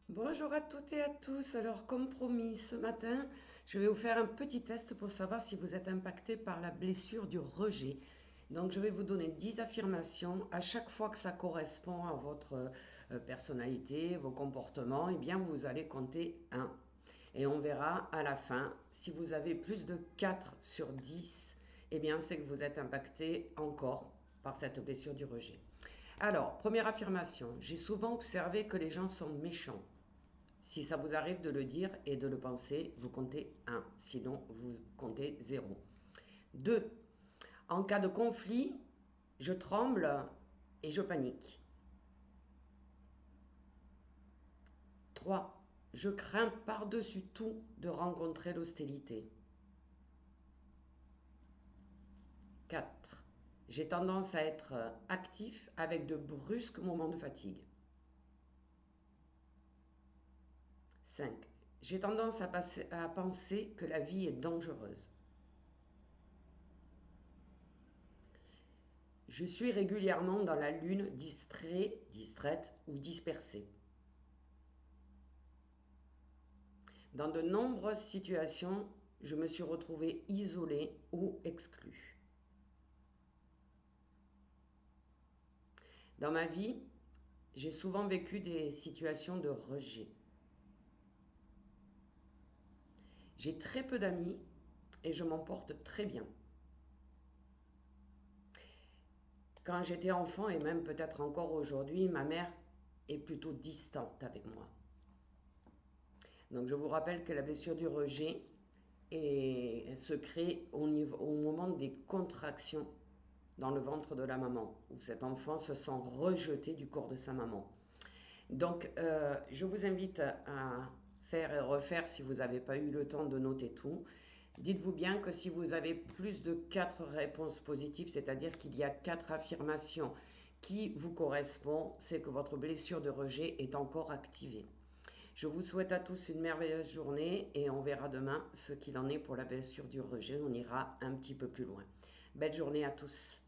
Bonjour à toutes et à tous. Alors, comme promis, ce matin, je vais vous faire un petit test pour savoir si vous êtes impacté par la blessure du rejet. Donc, je vais vous donner 10 affirmations. À chaque fois que ça correspond à votre personnalité, vos comportements, eh bien, vous allez compter un. Et on verra à la fin, si vous avez plus de 4 sur 10, eh bien, c'est que vous êtes impacté encore par cette blessure du rejet. Alors, première affirmation, j'ai souvent observé que les gens sont méchants. Si ça vous arrive de le dire et de le penser, vous comptez 1, sinon vous comptez 0. 2. En cas de conflit, je tremble et je panique. 3. Je crains par-dessus tout de rencontrer l'hostilité. 4. J'ai tendance à être actif avec de brusques moments de fatigue. 5. J'ai tendance à penser que la vie est dangereuse. Je suis régulièrement dans la lune, distrait, distraite ou dispersée. Dans de nombreuses situations, je me suis retrouvée isolée ou exclue. Dans ma vie, j'ai souvent vécu des situations de rejet. J'ai très peu d'amis et je m'en porte très bien. Quand j'étais enfant et même peut-être encore aujourd'hui, ma mère est plutôt distante avec moi. Donc je vous rappelle que la blessure du rejet se crée au moment des contractions dans le ventre de la maman, où cet enfant se sent rejeté du corps de sa maman. Donc, je vous invite à faire et refaire si vous n'avez pas eu le temps de noter tout. Dites-vous bien que si vous avez plus de 4 réponses positives, c'est-à-dire qu'il y a 4 affirmations qui vous correspondent, c'est que votre blessure de rejet est encore activée. Je vous souhaite à tous une merveilleuse journée et on verra demain ce qu'il en est pour la blessure du rejet. On ira un petit peu plus loin. Belle journée à tous.